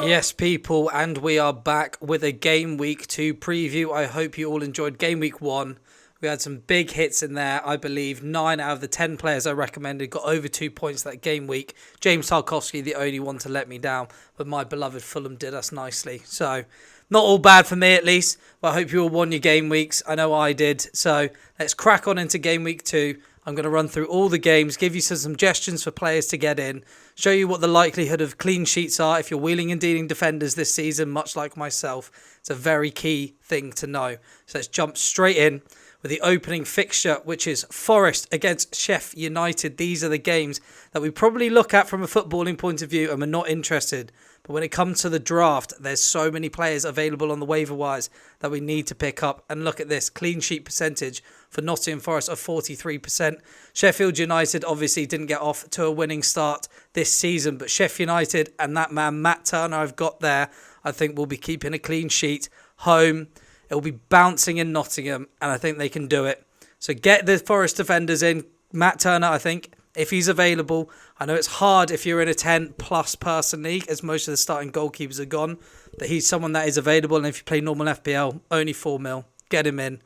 Yes, people, and we are back with a Game Week 2 preview. I hope you all enjoyed Game Week 1. We had some big hits in there. I believe 9 out of the 10 players I recommended got over 2 points that game week. James Tarkowski, the only one to let me down, but my beloved Fulham did us nicely. So, not all bad for me at least, but I hope you all won your game weeks. I know I did. So, let's crack on into Game Week 2. I'm going to run through all the games, give you some suggestions for players to get in, show you what the likelihood of clean sheets are if you're wheeling and dealing defenders this season, much like myself. It's a very key thing to know. So let's jump straight in with the opening fixture, which is Forest against Sheffield United. These are the games that we probably look at from a footballing point of view and we're not interested. But when it comes to the draft, there's so many players available on the waiver wires that we need to pick up. And look at this, clean sheet percentage for Nottingham Forest of 43%. Sheffield United obviously didn't get off to a winning start this season, but Sheffield United and that man Matt Turner I've got there, I think will be keeping a clean sheet home. It will be bouncing in Nottingham, and I think they can do it. So get the Forest defenders in. Matt Turner, I think, if he's available. I know it's hard if you're in a 10-plus person league, as most of the starting goalkeepers are gone, but he's someone that is available, and if you play normal FPL, only 4 mil, get him in.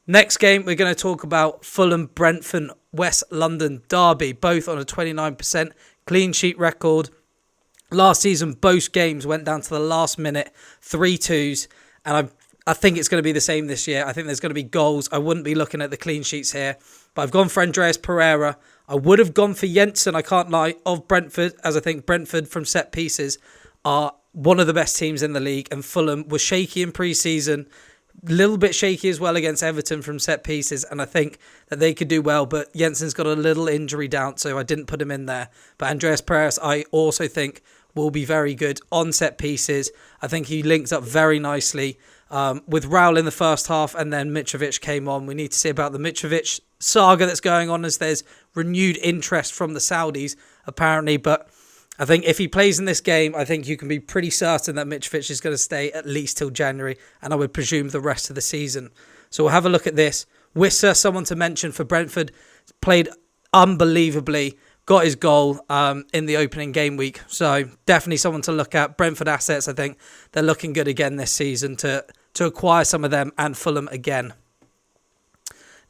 Next game, we're going to talk about Fulham, Brentford, West London Derby, both on a 29% clean sheet record. Last season, both games went down to the last minute, 3-2s, and I think it's going to be the same this year. I think there's going to be goals. I wouldn't be looking at the clean sheets here, but I've gone for Andreas Pereira. I would have gone for Jensen, I can't lie, of Brentford, as I think Brentford from set pieces are one of the best teams in the league, and Fulham was shaky in pre-season, a little bit shaky as well against Everton from set pieces, and I think that they could do well, but Jensen's got a little injury down, so I didn't put him in there. But Andreas Pereira, I also think, will be very good on set pieces. I think he links up very nicely with Raul in the first half, and then Mitrovic came on. We need to see about the Mitrovic saga that's going on, as there's renewed interest from the Saudis, apparently. But I think if he plays in this game, I think you can be pretty certain that Mitrovic is going to stay at least till January, and I would presume the rest of the season. So we'll have a look at this. Wissa, someone to mention for Brentford, played unbelievably, got his goal in the opening game week. So definitely someone to look at. Brentford assets, I think they're looking good again this season to acquire some of them, and Fulham again.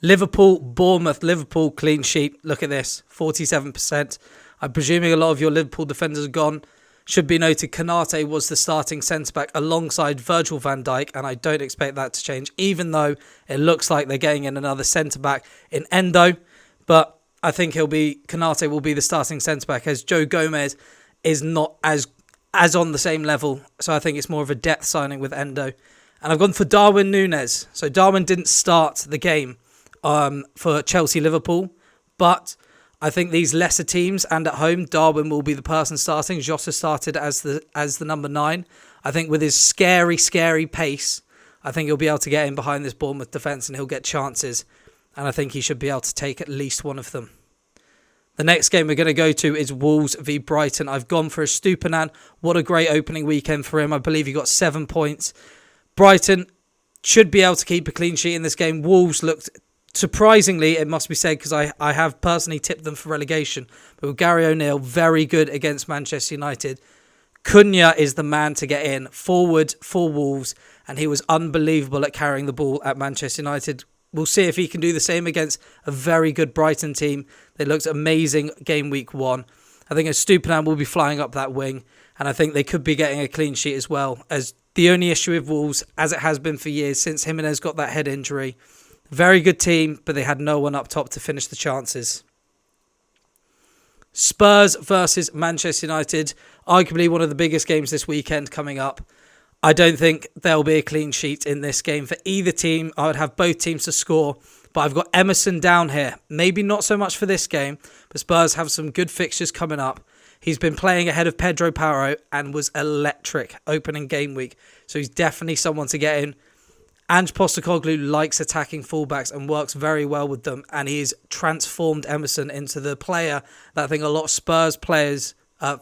Liverpool, Bournemouth, Liverpool clean sheet. Look at this, 47%. I'm presuming a lot of your Liverpool defenders are gone. Should be noted, Konate was the starting centre-back alongside Virgil van Dijk, and I don't expect that to change, even though it looks like they're getting in another centre-back in Endo. But I think Konate will be the starting centre-back, as Joe Gomez is not as on the same level. So I think it's more of a depth signing with Endo. And I've gone for Darwin Núñez. So Darwin didn't start the game for Chelsea-Liverpool, but I think these lesser teams and at home, Darwin will be the person starting. Jota started as the number 9. I think with his scary pace, I think he'll be able to get in behind this Bournemouth defence and he'll get chances. And I think he should be able to take at least one of them. The next game we're going to go to is Wolves v Brighton. I've gone for Estupiñán. What a great opening weekend for him. I believe he got 7 points. Brighton should be able to keep a clean sheet in this game. Wolves looked, surprisingly, it must be said, because I have personally tipped them for relegation. But with Gary O'Neill, very good against Manchester United. Cunha is the man to get in, forward for Wolves, and he was unbelievable at carrying the ball at Manchester United. We'll see if he can do the same against a very good Brighton team. They looked amazing game week 1. I think Estupiñán will be flying up that wing, and I think they could be getting a clean sheet as well, as the only issue with Wolves, as it has been for years since Jimenez got that head injury. Very good team, but they had no one up top to finish the chances. Spurs versus Manchester United, arguably one of the biggest games this weekend coming up. I don't think there'll be a clean sheet in this game for either team. I would have both teams to score, but I've got Emerson down here. Maybe not so much for this game, but Spurs have some good fixtures coming up. He's been playing ahead of Pedro Porro and was electric opening game week, so he's definitely someone to get in. Ange Postecoglou likes attacking fullbacks and works very well with them, and he's transformed Emerson into the player that I think a lot of Spurs players,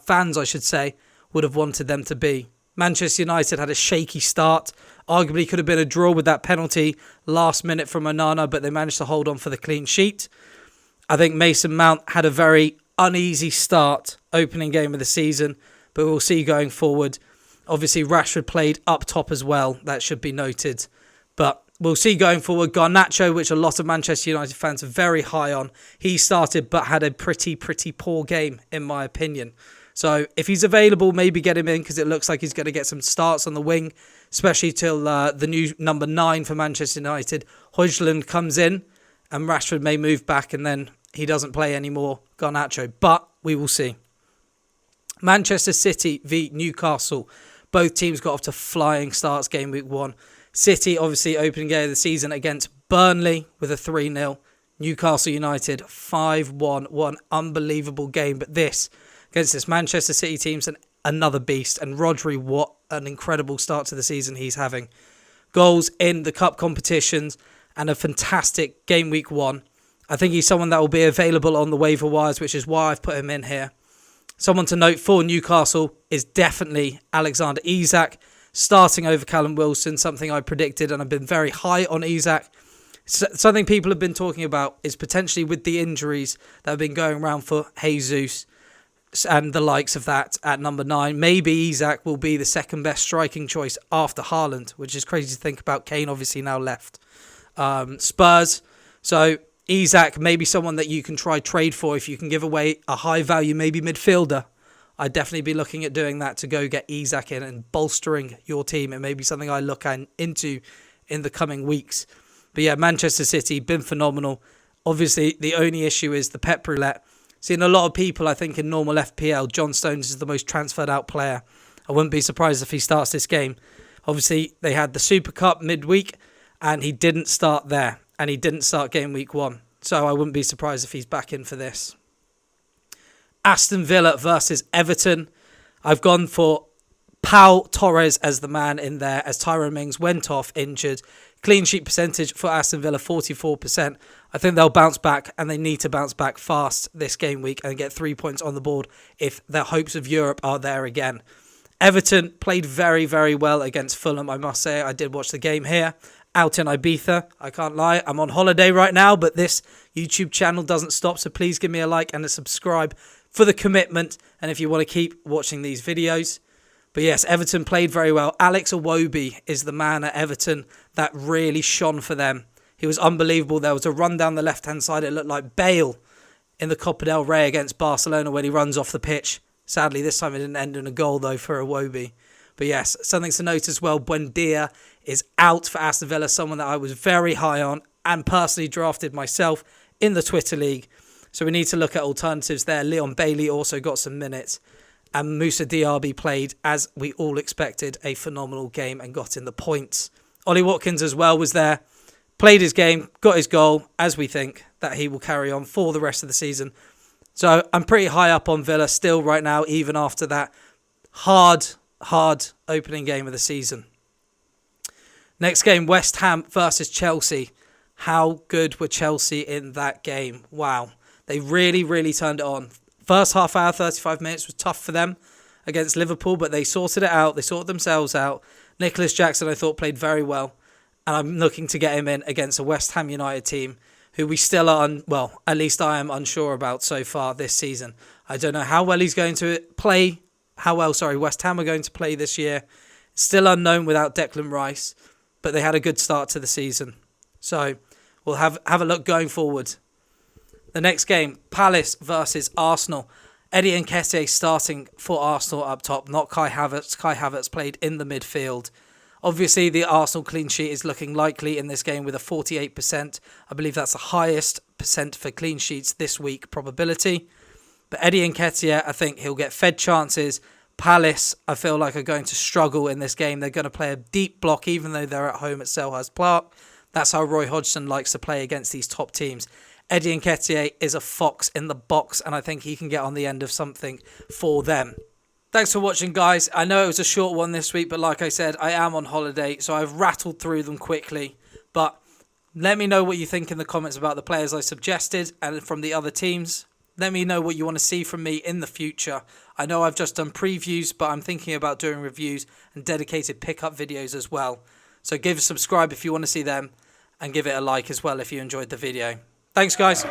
fans I should say, would have wanted them to be. Manchester United had a shaky start, arguably could have been a draw with that penalty last minute from Onana, but they managed to hold on for the clean sheet. I think Mason Mount had a very uneasy start, opening game of the season, but we'll see going forward. Obviously, Rashford played up top as well. That should be noted. But we'll see going forward. Garnacho, which a lot of Manchester United fans are very high on. He started but had a pretty poor game, in my opinion. So if he's available, maybe get him in because it looks like he's going to get some starts on the wing, especially till the new number 9 for Manchester United, Højlund, comes in and Rashford may move back and then he doesn't play anymore, Garnacho. But we will see. Manchester City v Newcastle. Both teams got off to flying starts game week 1. City, obviously, opening game of the season against Burnley with a 3-0. Newcastle United 5-1. One unbelievable game. But this, against this Manchester City team's another beast. And Rodri, what an incredible start to the season he's having. Goals in the cup competitions and a fantastic game week 1. I think he's someone that will be available on the waiver wires, which is why I've put him in here. Someone to note for Newcastle is definitely Alexander Isak, starting over Callum Wilson, something I predicted, and I've been very high on Isak. Something people have been talking about is potentially with the injuries that have been going around for Jesus and the likes of that at number 9. Maybe Isak will be the second best striking choice after Haaland, which is crazy to think about. Kane obviously now left Spurs. So Isak may be someone that you can try trade for if you can give away a high value, maybe midfielder. I'd definitely be looking at doing that to go get Isak in and bolstering your team. It may be something I look into in the coming weeks. But yeah, Manchester City, been phenomenal. Obviously, the only issue is the Pep roulette. Seeing a lot of people, I think, in normal FPL, John Stones is the most transferred out player. I wouldn't be surprised if he starts this game. Obviously, they had the Super Cup midweek, and he didn't start there. And he didn't start game week 1. So I wouldn't be surprised if he's back in for this. Aston Villa versus Everton. I've gone for Pau Torres as the man in there as Tyrone Mings went off injured. Clean sheet percentage for Aston Villa, 44%. I think they'll bounce back and they need to bounce back fast this game week and get 3 points on the board if their hopes of Europe are there again. Everton played very well against Fulham, I must say. I did watch the game here out in Ibiza. I can't lie, I'm on holiday right now, but this YouTube channel doesn't stop, so please give me a like and a subscribe for the commitment and if you want to keep watching these videos. But yes, Everton played very well. Alex Iwobi is the man at Everton that really shone for them. He was unbelievable. There was a run down the left-hand side. It looked like Bale in the Copa del Rey against Barcelona when he runs off the pitch. Sadly, this time it didn't end in a goal, though, for Iwobi. But yes, something to note as well, Buendia is out for Aston Villa, someone that I was very high on and personally drafted myself in the Twitter League. So we need to look at alternatives there. Leon Bailey also got some minutes. And Moussa Diaby played, as we all expected, a phenomenal game and got in the points. Ollie Watkins as well was there. Played his game, got his goal, as we think that he will carry on for the rest of the season. So I'm pretty high up on Villa still right now, even after that hard opening game of the season. Next game, West Ham versus Chelsea. How good were Chelsea in that game? Wow. They really turned it on. First half hour, 35 minutes was tough for them against Liverpool, but they sorted it out. They sorted themselves out. Nicholas Jackson, I thought, played very well. And I'm looking to get him in against a West Ham United team who we still are, at least I am unsure about so far this season. I don't know how well he's going to play, West Ham are going to play this year. Still unknown without Declan Rice, but they had a good start to the season. So we'll have a look going forward. The next game, Palace versus Arsenal. Eddie Nketiah starting for Arsenal up top, not Kai Havertz. Kai Havertz played in the midfield. Obviously, the Arsenal clean sheet is looking likely in this game with a 48%. I believe that's the highest percent for clean sheets this week probability. But Eddie Nketiah, I think he'll get fed chances. Palace, I feel like, are going to struggle in this game. They're going to play a deep block even though they're at home at Selhurst Park. That's how Roy Hodgson likes to play against these top teams. Eddie Nketiah is a fox in the box and I think he can get on the end of something for them. Thanks for watching, guys. I know it was a short one this week, but like I said, I am on holiday, so I've rattled through them quickly. But let me know what you think in the comments about the players I suggested and from the other teams. Let me know what you want to see from me in the future. I know I've just done previews, but I'm thinking about doing reviews and dedicated pickup videos as well. So give a subscribe if you want to see them and give it a like as well if you enjoyed the video. Thanks, guys.